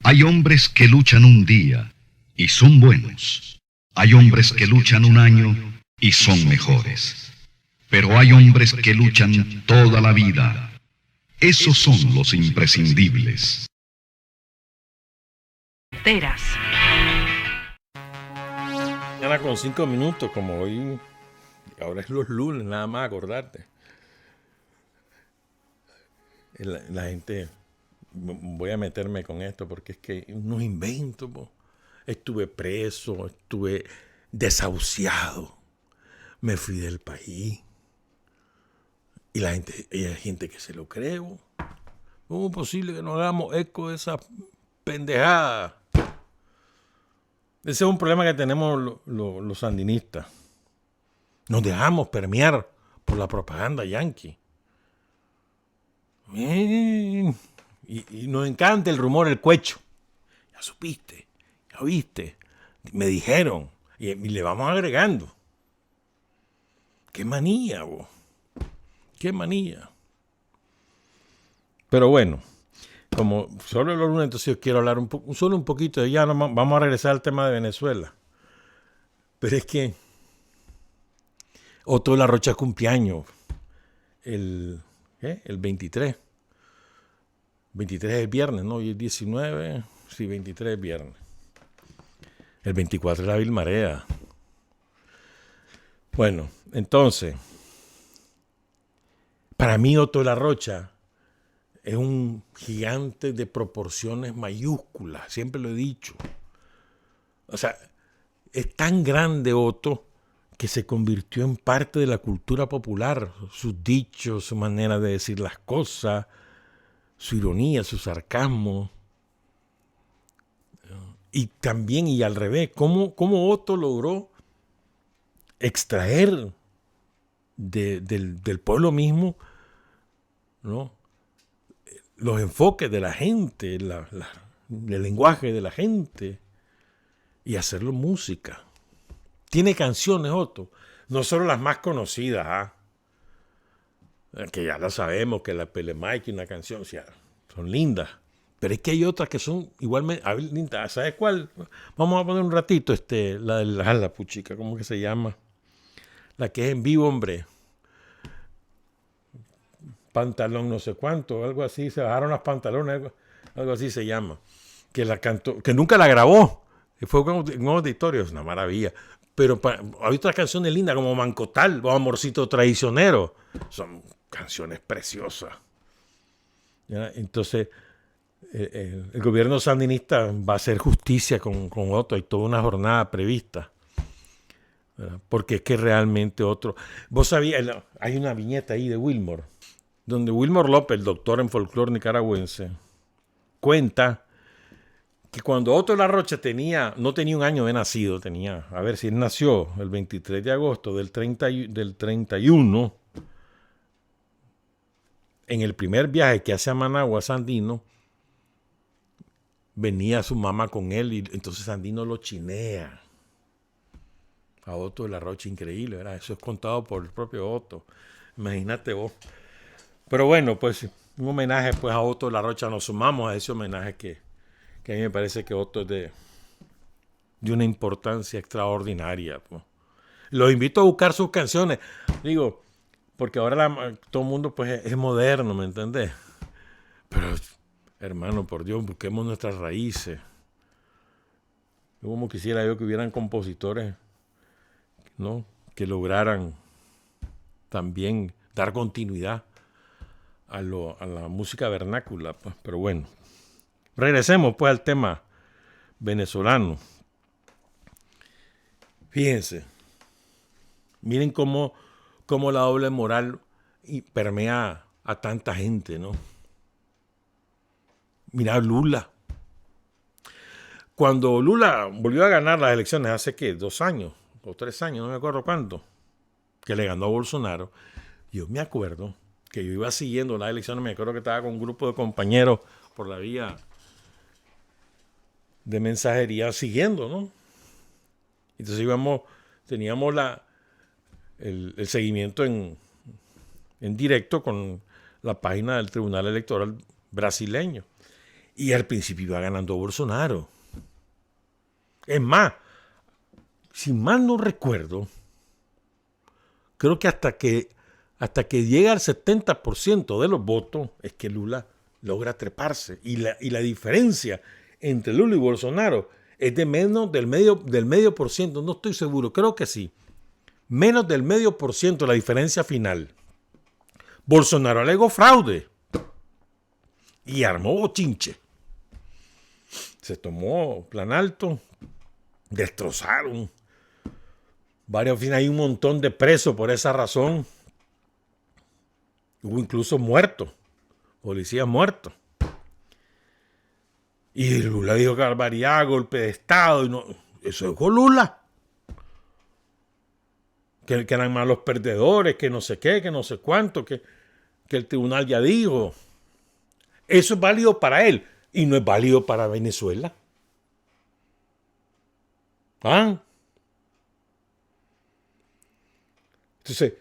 Hay hombres que luchan un día y son buenos. Hay hombres que luchan un año y son mejores. Pero hay hombres que luchan toda la vida. Esos son los imprescindibles. Teras. Mañana con 5 minutos, como hoy, ahora es los lunes, nada más acordarte. La gente, voy a meterme con esto porque es que unos inventos, po. Estuve preso, estuve desahuciado, me fui del país. Y hay gente que se lo cree. ¿Cómo es posible que no hagamos eco de esa pendejada? Ese es un problema que tenemos los sandinistas. Nos dejamos permear por la propaganda yanqui. Y nos encanta el rumor, el cuecho. Ya supiste, ya viste, me dijeron. Y le vamos agregando. Qué manía, vos. Qué manía. Pero bueno, como solo los lunes, entonces yo quiero hablar solo un poquito de ya, vamos a regresar al tema de Venezuela. Pero es que Otto de la Rocha cumpleaños el 23. 23 es el viernes, ¿no? Y el 19, sí, 23 es viernes. El 24 es la Vilmarea. Bueno, entonces, para mí Otto de la Rocha es un gigante de proporciones mayúsculas, siempre lo he dicho. O sea, es tan grande Otto que se convirtió en parte de la cultura popular. Sus dichos, su manera de decir las cosas, su ironía, su sarcasmo. Y también, y al revés, cómo Otto logró extraer del pueblo mismo, ¿no?, los enfoques de la gente, el lenguaje de la gente, y hacerlo música. Tiene canciones, Otto, no solo las más conocidas, que ya lo sabemos, que la Pelemaique, una canción, o sea, son lindas, pero es que hay otras que son igualmente lindas. ¿Sabes cuál? Vamos a poner un ratito la de la puchica, ¿cómo que se llama? La que es en vivo, hombre. Pantalón no sé cuánto, algo así, se bajaron las pantalones, algo así se llama, que la cantó, que nunca la grabó, fue en un auditorio, es una maravilla, pero hay otras canciones lindas como Mancotal o Amorcito Traicionero, son canciones preciosas, ¿ya? Entonces el gobierno sandinista va a hacer justicia con Otto, hay toda una jornada prevista, ¿verdad? Porque es que realmente Otto, vos sabías, hay una viñeta ahí de Wilmore, donde Wilmore López, el doctor en folclore nicaragüense, cuenta que cuando Otto de la Rocha no tenía un año de nacido, a ver si él nació el 23 de agosto del 31, en el primer viaje que hace a Managua, Sandino, venía su mamá con él y entonces Sandino lo chinea a Otto de la Rocha, increíble, ¿verdad? Eso es contado por el propio Otto, imagínate vos. Pero bueno, pues un homenaje pues a Otto de la Rocha, nos sumamos a ese homenaje que a mí me parece que Otto es de una importancia extraordinaria, pues. Los invito a buscar sus canciones, digo, porque ahora todo el mundo pues es moderno, ¿me entendés? Pero, hermano, por Dios, busquemos nuestras raíces. Yo como quisiera yo que hubieran compositores, ¿no?, que lograran también dar continuidad a la música vernácula, pues. Pero bueno, regresemos pues al tema venezolano. Fíjense, miren cómo la doble moral permea a tanta gente, ¿no? Mirá Lula. Cuando Lula volvió a ganar las elecciones hace, ¿qué?, 2 años o 3 años, no me acuerdo cuánto, que le ganó a Bolsonaro, yo me acuerdo que yo iba siguiendo las elecciones, me acuerdo que estaba con un grupo de compañeros por la vía de mensajería siguiendo, ¿no? Entonces teníamos el seguimiento en directo con la página del Tribunal Electoral brasileño. Y al principio iba ganando Bolsonaro. Es más, si mal no recuerdo, creo que hasta que llega al 70% de los votos es que Lula logra treparse. Y la diferencia entre Lula y Bolsonaro es de menos del medio por ciento. No estoy seguro, creo que sí. Menos del 0,5% la diferencia final. Bolsonaro alegó fraude y armó bochinche. Se tomó Plan Alto, destrozaron. Hay un montón de presos por esa razón. Hubo incluso muertos, policías muertos. Y Lula dijo que barbaridad, golpe de Estado. Y no, eso dijo Lula. Que eran malos perdedores, que no sé qué, que no sé cuánto, que el tribunal ya dijo. Eso es válido para él y no es válido para Venezuela. ¿Ah? Entonces,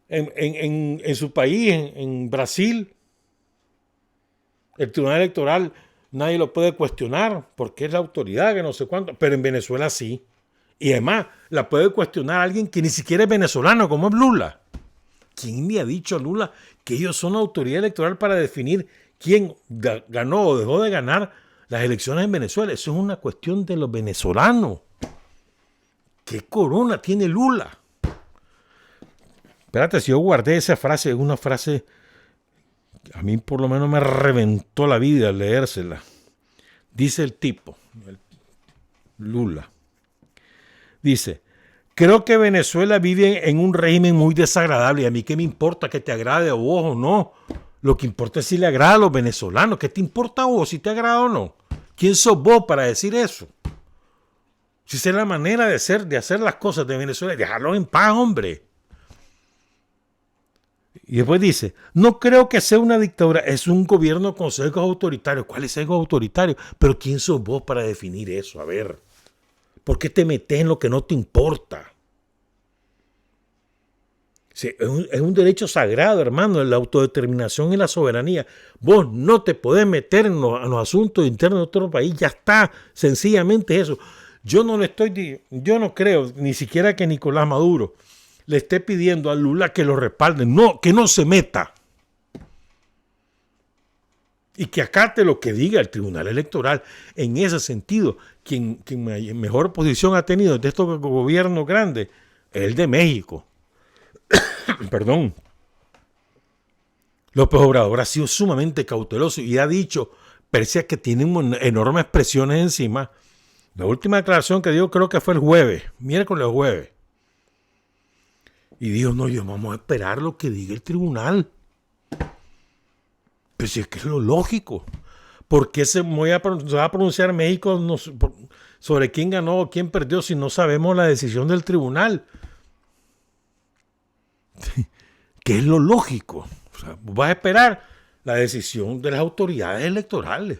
en su país, en Brasil, el Tribunal Electoral nadie lo puede cuestionar porque es la autoridad que no sé cuánto, pero en Venezuela sí. Y además la puede cuestionar alguien que ni siquiera es venezolano, como es Lula. ¿Quién le ha dicho a Lula que ellos son autoridad electoral para definir quién ganó o dejó de ganar las elecciones en Venezuela? Eso es una cuestión de los venezolanos. ¿Qué corona tiene Lula? Espérate, si yo guardé esa frase, es una frase, a mí por lo menos me reventó la vida al leérsela. Dice el tipo, Lula, dice: creo que Venezuela vive en un régimen muy desagradable y a mí qué me importa que te agrade a vos o no. Lo que importa es si le agrada a los venezolanos. ¿Qué te importa a vos si te agrada o no? ¿Quién sos vos para decir eso? Si esa es la manera de hacer las cosas de Venezuela, dejarlos en paz, hombre. Y después dice: no creo que sea una dictadura, es un gobierno con sesgos autoritarios. ¿Cuál es sesgo autoritario? Pero ¿quién sos vos para definir eso? A ver, ¿por qué te metes en lo que no te importa? Sí, es un derecho sagrado, hermano, la autodeterminación y la soberanía. Vos no te podés meter en los asuntos internos de otro país, ya está, sencillamente eso. Yo no creo ni siquiera que Nicolás Maduro le esté pidiendo a Lula que lo respalde, no, que no se meta. Y que acate lo que diga el Tribunal Electoral. En ese sentido, quien mejor posición ha tenido de estos gobiernos grandes es el de México. Perdón. López Obrador ha sido sumamente cauteloso y ha dicho, pese a que tiene enormes presiones encima. La última declaración que dio creo que fue el jueves, miércoles o jueves. Y dijo, no, vamos a esperar lo que diga el tribunal. Pero si es que es lo lógico. ¿Por qué se va a pronunciar México sobre quién ganó o quién perdió si no sabemos la decisión del tribunal? ¿Qué es lo lógico? O sea, vas a esperar la decisión de las autoridades electorales.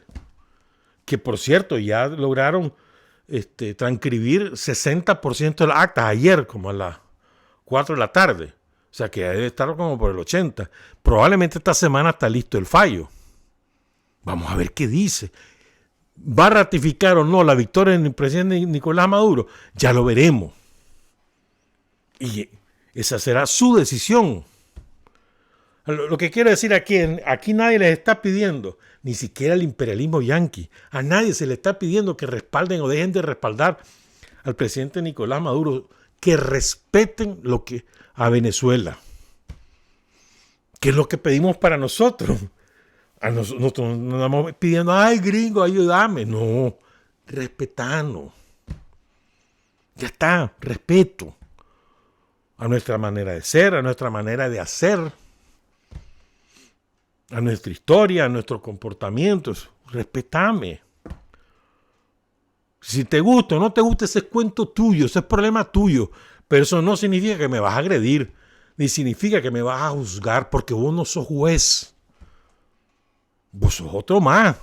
Que por cierto ya lograron transcribir 60% de las actas ayer, como a las 4 de la tarde. O sea que debe estar como por el 80%. Probablemente esta semana está listo el fallo. Vamos a ver qué dice. ¿Va a ratificar o no la victoria del presidente Nicolás Maduro? Ya lo veremos. Y esa será su decisión. Lo que quiero decir aquí nadie les está pidiendo, ni siquiera el imperialismo yanqui, a nadie se le está pidiendo que respalden o dejen de respaldar al presidente Nicolás Maduro, que respeten lo que a Venezuela. ¿Qué es lo que pedimos para nosotros? Nosotros no estamos pidiendo, ay gringo, ayúdame. No, respetanos. Ya está, respeto a nuestra manera de ser, a nuestra manera de hacer, a nuestra historia, a nuestros comportamientos. Respetame. Si te gusta o no te gusta, ese es cuento tuyo, ese es problema tuyo. Pero eso no significa que me vas a agredir, ni significa que me vas a juzgar, porque vos no sos juez. Vos sos otro más.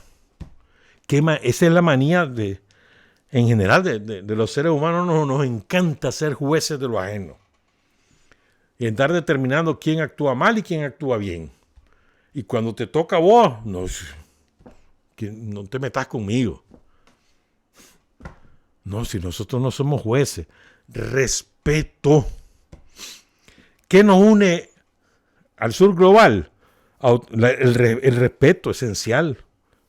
Esa es la manía en general de los seres humanos. Nos encanta ser jueces de lo ajeno. Y estar determinando quién actúa mal y quién actúa bien. Y cuando te toca a vos, no te metas conmigo. No, si nosotros no somos jueces. Respeto. ¿Qué nos une al sur global? El respeto esencial.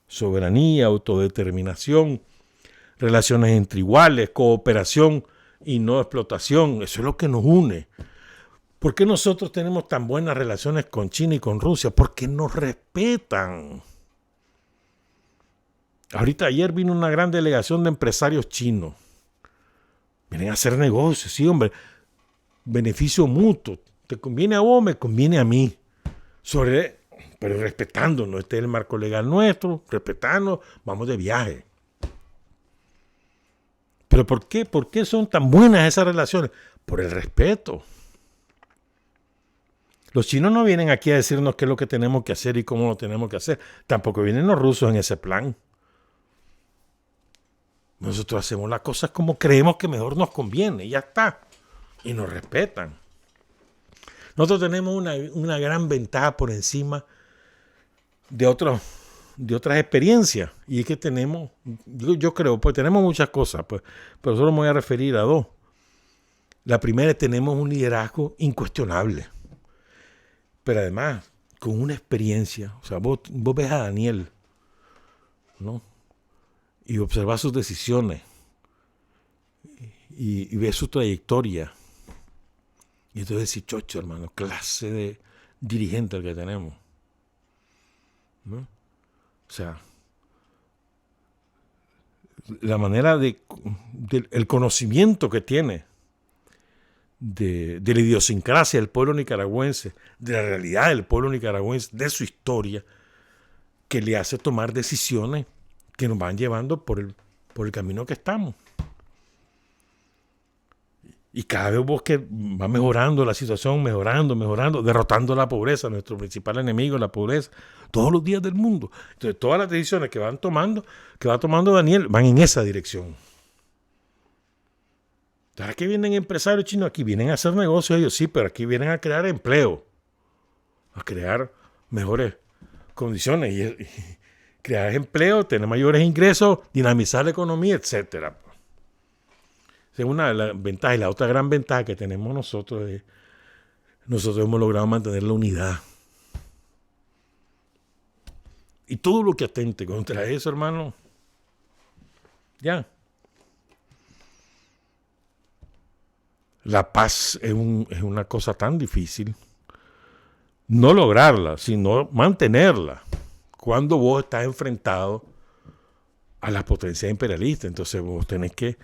Soberanía, autodeterminación, relaciones entre iguales, cooperación y no explotación. Eso es lo que nos une. ¿Por qué nosotros tenemos tan buenas relaciones con China y con Rusia? Porque nos respetan. Ayer vino una gran delegación de empresarios chinos. Vienen a hacer negocios, sí, hombre. Beneficio mutuo. Te conviene a vos, me conviene a mí. Pero respetándonos. Este es el marco legal nuestro. Respetándonos. Vamos de viaje. ¿Pero por qué? ¿Por qué son tan buenas esas relaciones? Por el respeto. Los chinos no vienen aquí a decirnos qué es lo que tenemos que hacer y cómo lo tenemos que hacer. Tampoco vienen los rusos en ese plan. Nosotros hacemos las cosas como creemos que mejor nos conviene y ya está. Y nos respetan. Nosotros tenemos una gran ventaja por encima de otras experiencias. Y es que tenemos, yo creo, pues tenemos muchas cosas, pues, pero solo me voy a referir a dos. La primera es que tenemos un liderazgo incuestionable. Pero además, con una experiencia. O sea, vos ves a Daniel, ¿no? Y observas sus decisiones. Y ves su trayectoria. Y entonces decís, chocho, hermano, clase de dirigente el que tenemos, ¿no? O sea, la manera el conocimiento que tiene de la idiosincrasia del pueblo nicaragüense, de la realidad del pueblo nicaragüense, de su historia, que le hace tomar decisiones que nos van llevando por el camino que estamos. Y cada vez vos que va mejorando la situación, mejorando, derrotando la pobreza, nuestro principal enemigo, la pobreza, todos los días del mundo. Entonces, todas las decisiones que va tomando Daniel, van en esa dirección. ¿Para qué vienen empresarios chinos? Aquí vienen a hacer negocios ellos, sí, pero aquí vienen a crear empleo, a crear mejores condiciones y crear empleo, tener mayores ingresos, dinamizar la economía, etcétera. Esa es una de las ventajas. Y la otra gran ventaja que tenemos nosotros es nosotros hemos logrado mantener la unidad. Y todo lo que atente contra eso, hermano, ya. La paz es una cosa tan difícil. No lograrla, sino mantenerla. Cuando vos estás enfrentado a la potencia imperialista. Entonces vos tenés que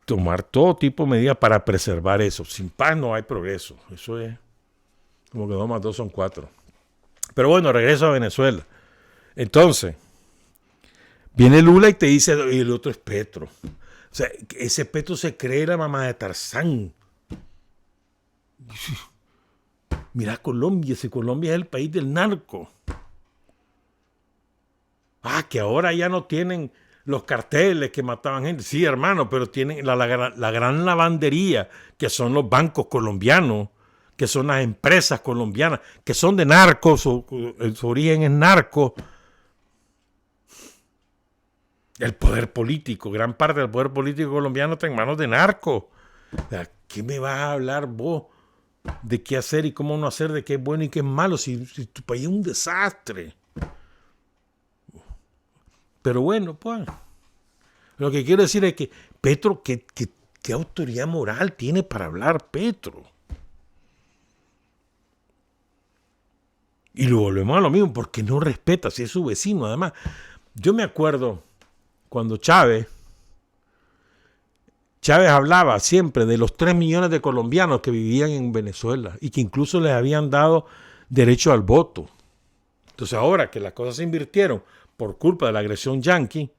tomar todo tipo de medidas para preservar eso. Sin paz no hay progreso. Eso es como que 2 más 2 son 4. Pero bueno, regreso a Venezuela. Entonces, viene Lula y te dice, y el otro es Petro. O sea, ese Petro se cree la mamá de Tarzán. Mira Colombia, si Colombia es el país del narco. Que ahora ya no tienen los carteles que mataban gente. Sí, hermano, pero tienen la gran lavandería, que son los bancos colombianos, que son las empresas colombianas, que son de narcos, su origen es narco. El poder político, gran parte del poder político colombiano está en manos de narcos. ¿Qué me vas a hablar vos de qué hacer y cómo no hacer, de qué es bueno y qué es malo, si tu país es un desastre? Pero bueno, pues, lo que quiero decir es que Petro, ¿qué autoridad moral tiene para hablar Petro? Y lo volvemos a lo mismo, porque no respeta, si es su vecino. Además, yo me acuerdo cuando Chávez hablaba siempre de los 3 millones de colombianos que vivían en Venezuela y que incluso les habían dado derecho al voto. Entonces ahora que las cosas se invirtieron por culpa de la agresión yanqui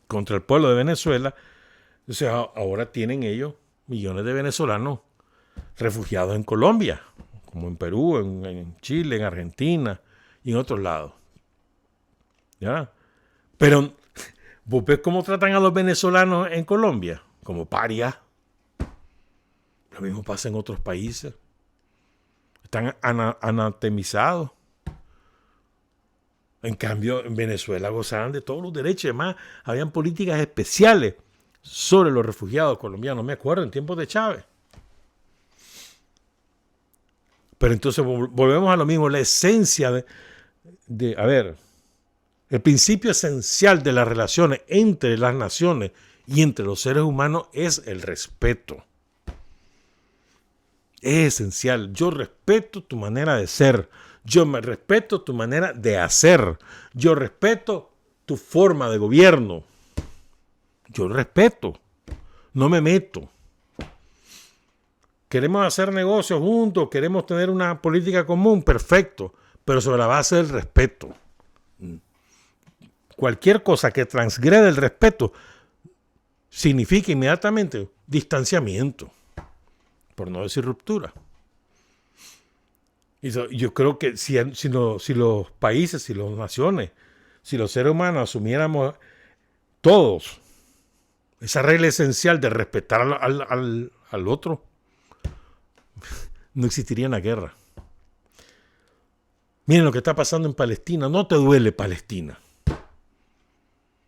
contra el pueblo de Venezuela, entonces ahora tienen ellos millones de venezolanos refugiados en Colombia, como en Perú, en Chile, en Argentina y en otros lados. ¿Ya? Pero ¿vos ves cómo tratan a los venezolanos en Colombia? Como parias. Lo mismo pasa en otros países. Están anatemizados. En cambio, en Venezuela gozaban de todos los derechos. Además, habían políticas especiales sobre los refugiados colombianos. Me acuerdo, en tiempos de Chávez. Pero entonces volvemos a lo mismo. La esencia el principio esencial de las relaciones entre las naciones y entre los seres humanos es el respeto. Es esencial. Yo respeto tu manera de ser. Yo me respeto tu manera de hacer. Yo respeto tu forma de gobierno. Yo respeto. No me meto. Queremos hacer negocios juntos, queremos tener una política común, perfecto, pero sobre la base del respeto. Cualquier cosa que transgrede el respeto significa inmediatamente distanciamiento, por no decir ruptura. Yo creo que si los países, si las naciones, si los seres humanos asumiéramos todos esa regla esencial de respetar al otro, no existiría una guerra. Miren lo que está pasando en Palestina. No te duele Palestina.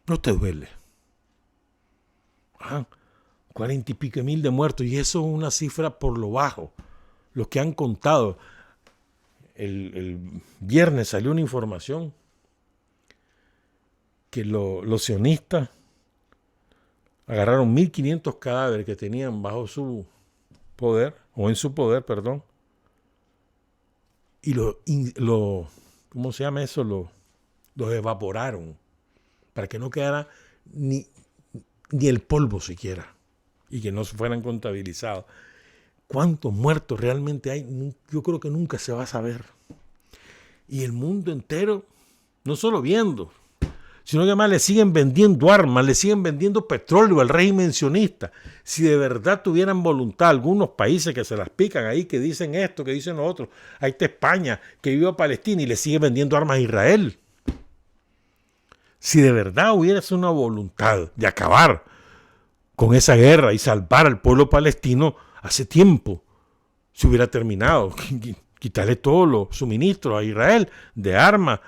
No te duele. 40 y pico mil de muertos. Y eso es una cifra por lo bajo. Los que han contado. El viernes salió una información que los sionistas agarraron 1.500 cadáveres que tenían bajo su poder, o en su poder, perdón, y ¿cómo se llama eso? Los evaporaron para que no quedara ni el polvo siquiera y que no fueran contabilizados. ¿Cuántos muertos realmente hay? Yo creo que nunca se va a saber. Y el mundo entero, no solo viendo, sino que además le siguen vendiendo armas, le siguen vendiendo petróleo al régimen sionista. Si de verdad tuvieran voluntad algunos países que se las pican ahí, que dicen esto, que dicen lo otro, ahí está España, que vive a Palestina y le sigue vendiendo armas a Israel. Si de verdad hubiese una voluntad de acabar con esa guerra y salvar al pueblo palestino, hace tiempo se hubiera terminado. Quitarle todos los suministros a Israel de armas,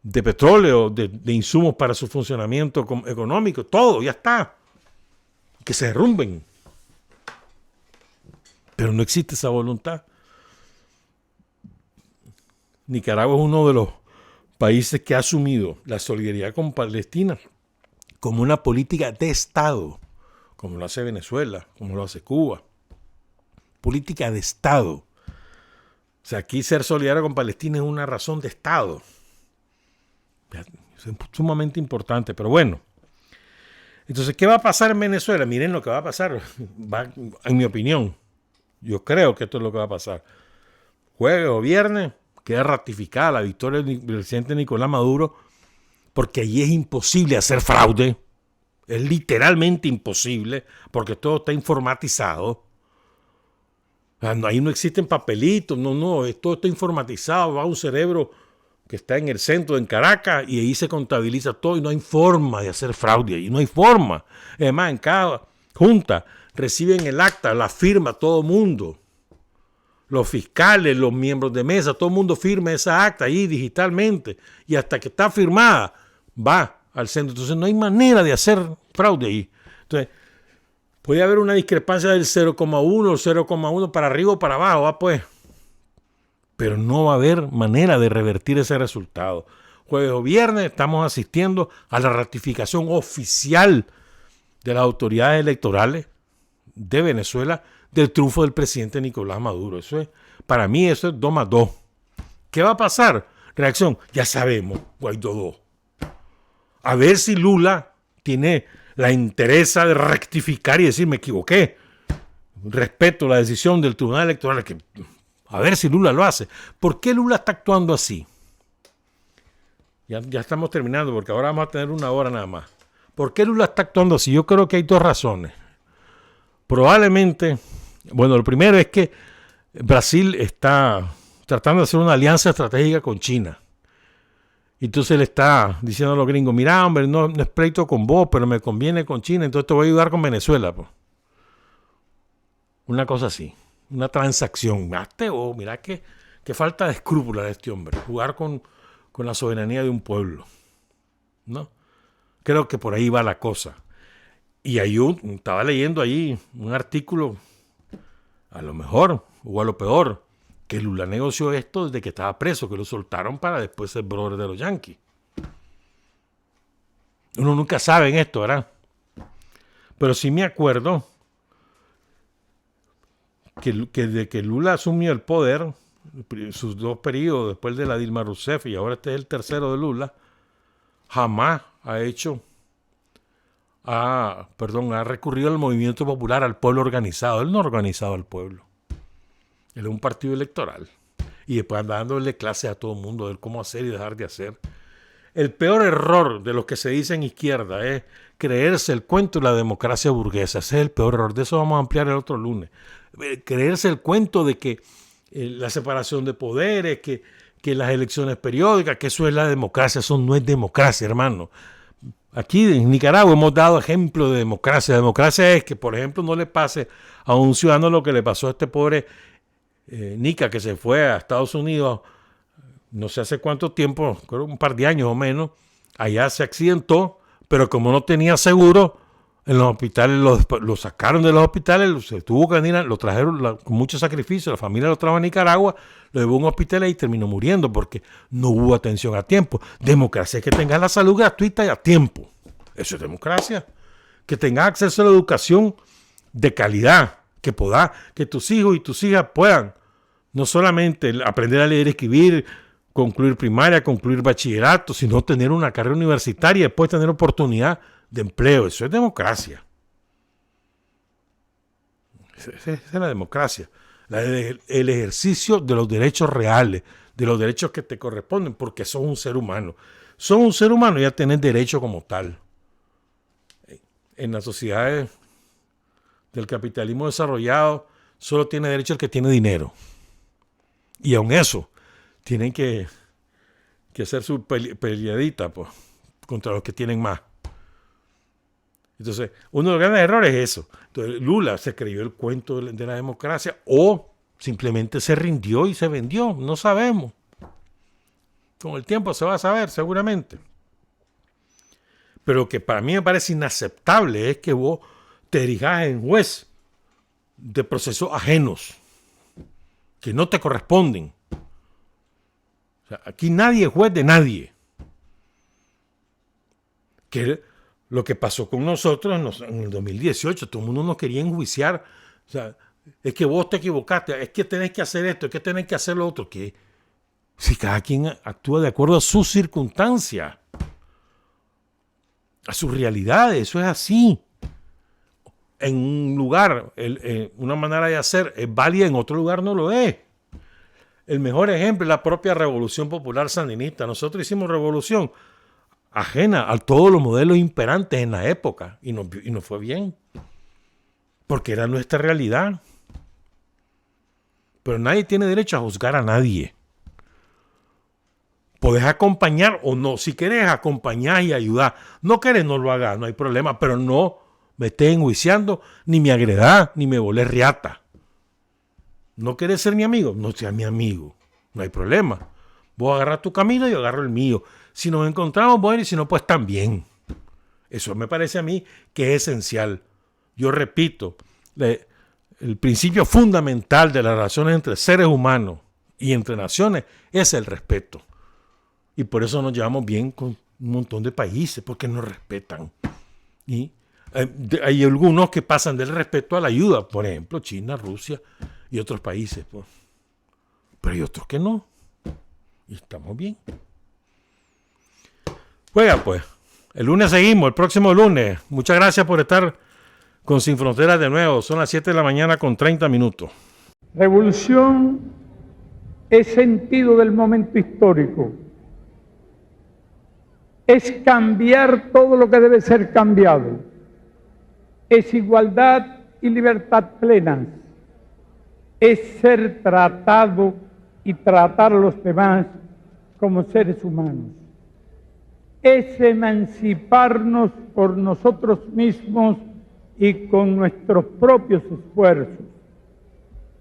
de petróleo, de insumos para su funcionamiento económico, todo, ya está. Que se derrumben. Pero no existe esa voluntad. Nicaragua es uno de los países que ha asumido la solidaridad con Palestina como una política de Estado, como lo hace Venezuela, como lo hace Cuba. Política de Estado. O sea, aquí ser solidario con Palestina es una razón de Estado. Es sumamente importante, pero bueno. Entonces, ¿qué va a pasar en Venezuela? Miren lo que va a pasar. En mi opinión, yo creo que esto es lo que va a pasar. Jueves o viernes queda ratificada la victoria del presidente Nicolás Maduro, porque allí es imposible hacer fraude. Es literalmente imposible, porque todo está informatizado. Ahí no existen papelitos, todo está informatizado, va a un cerebro que está en el centro, en Caracas, y ahí se contabiliza todo y no hay forma de hacer fraude ahí, no hay forma. Además, en cada junta reciben el acta, la firma todo el mundo. Los fiscales, los miembros de mesa, todo el mundo firma esa acta ahí digitalmente y hasta que está firmada va al centro. Entonces no hay manera de hacer fraude ahí. Entonces, puede haber una discrepancia del 0,1 o 0,1 para arriba o para abajo, pues. Pero no va a haber manera de revertir ese resultado. Jueves o viernes estamos asistiendo a la ratificación oficial de las autoridades electorales de Venezuela del triunfo del presidente Nicolás Maduro. Para mí eso es 2+2. ¿Qué va a pasar? Reacción, ya sabemos, Guaidó 2. A ver si Lula tiene la interés de rectificar y decir, me equivoqué. Respeto la decisión del Tribunal Electoral. A ver si Lula lo hace. ¿Por qué Lula está actuando así? Ya estamos terminando porque ahora vamos a tener 1 hora nada más. ¿Por qué Lula está actuando así? Yo creo que hay 2 razones. Probablemente, bueno, lo primero es que Brasil está tratando de hacer una alianza estratégica con China. Y entonces le está diciendo a los gringos, mira, hombre, no es pleito con vos, pero me conviene con China, entonces te voy a ayudar con Venezuela. Pues. Una cosa así, una transacción. Mira qué falta de escrúpulos de este hombre, jugar con la soberanía de un pueblo. ¿No? Creo que por ahí va la cosa. Y estaba leyendo ahí un artículo, a lo mejor, o a lo peor, que Lula negoció esto desde que estaba preso, que lo soltaron para después ser brother de los Yankees. Uno nunca sabe en esto, ¿verdad? Pero sí me acuerdo que desde que Lula asumió el poder, sus 2 periodos después de la Dilma Rousseff, y ahora este es el tercero de Lula, jamás ha recurrido al movimiento popular, al pueblo organizado. Él no ha organizado al pueblo. Él es un partido electoral. Y después anda dándole clases a todo el mundo de cómo hacer y dejar de hacer. El peor error de los que se dicen izquierda es creerse el cuento de la democracia burguesa. Ese es el peor error. De eso vamos a ampliar el otro lunes. Creerse el cuento de que la separación de poderes, que las elecciones periódicas, que eso es la democracia. Eso no es democracia, hermano. Aquí en Nicaragua hemos dado ejemplo de democracia. Democracia es que, por ejemplo, no le pase a un ciudadano lo que le pasó a este pobre Nica, que se fue a Estados Unidos, no sé hace cuánto tiempo, creo un par de años o menos. Allá se accidentó, pero como no tenía seguro, en los hospitales lo sacaron de los hospitales, se tuvo que venir, lo trajeron con mucho sacrificio, la familia lo trajo a Nicaragua, lo llevó a un hospital y terminó muriendo porque no hubo atención a tiempo. Democracia es que tengas la salud gratuita y a tiempo. Eso es democracia. Que tengas acceso a la educación de calidad, que tus hijos y tus hijas puedan no solamente aprender a leer y escribir, concluir primaria, concluir bachillerato, sino tener una carrera universitaria y después tener oportunidad de empleo. Eso es democracia. Esa es la democracia. El ejercicio de los derechos reales, de los derechos que te corresponden, porque sos un ser humano. Sos un ser humano y ya tenés derecho como tal. En las sociedades del capitalismo desarrollado, solo tiene derecho el que tiene dinero. Y aun eso, tienen que hacer su peleadita pues, contra los que tienen más. Entonces, uno de los grandes errores es eso. Entonces, Lula se creyó el cuento de la democracia o simplemente se rindió y se vendió. No sabemos. Con el tiempo se va a saber, seguramente. Pero lo que para mí me parece inaceptable es que vos te erijas en juez de procesos ajenos que no te corresponden. O sea, aquí nadie es juez de nadie. Que lo que pasó con nosotros en el 2018, todo el mundo nos quería enjuiciar. O sea, es que vos te equivocaste, es que tenés que hacer esto, es que tenés que hacer lo otro. Que si cada quien actúa de acuerdo a sus circunstancias, a sus realidades, eso es así. En un lugar, una manera de hacer es válida, en otro lugar no lo es. El mejor ejemplo es la propia Revolución Popular Sandinista. Nosotros hicimos revolución ajena a todos los modelos imperantes en la época y nos fue bien, porque era nuestra realidad. Pero nadie tiene derecho a juzgar a nadie. Podés acompañar o no. Si querés acompañar y ayudar. No querés, no lo hagas, no hay problema. Pero no me estés enjuiciando, ni me agredás, ni me volés riata. ¿No querés ser mi amigo? No seas mi amigo. No hay problema. Vos agarras tu camino y yo agarro el mío. Si nos encontramos, bueno, y si no, pues también. Eso me parece a mí que es esencial. Yo repito, el principio fundamental de las relaciones entre seres humanos y entre naciones es el respeto. Y por eso nos llevamos bien con un montón de países, porque nos respetan. Y hay algunos que pasan del respeto a la ayuda, por ejemplo, China, Rusia y otros países. Pues. Pero hay otros que no. Y estamos bien. Juega pues. El lunes seguimos, el próximo lunes. Muchas gracias por estar con Sin Fronteras de nuevo. Son las 7 de la mañana con 30 minutos. Revolución es sentido del momento histórico. Es cambiar todo lo que debe ser cambiado. Es igualdad y libertad plenas. Es ser tratado y tratar a los demás como seres humanos. Es emanciparnos por nosotros mismos y con nuestros propios esfuerzos.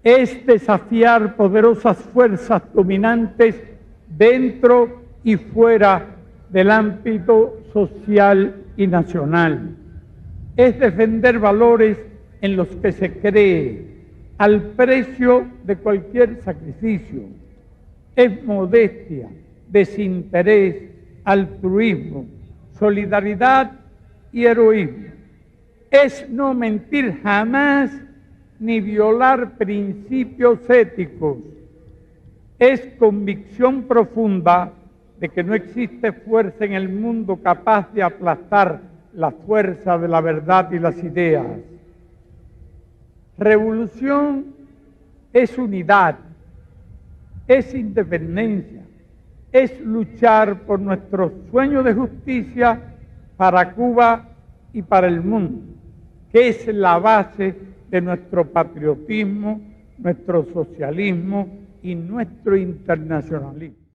Es desafiar poderosas fuerzas dominantes dentro y fuera del ámbito social y nacional. Es defender valores en los que se cree al precio de cualquier sacrificio. Es modestia, desinterés, altruismo, solidaridad y heroísmo. Es no mentir jamás ni violar principios éticos. Es convicción profunda de que no existe fuerza en el mundo capaz de aplastar la fuerza de la verdad y las ideas. Revolución es unidad, es independencia, es luchar por nuestro sueño de justicia para Cuba y para el mundo, que es la base de nuestro patriotismo, nuestro socialismo y nuestro internacionalismo.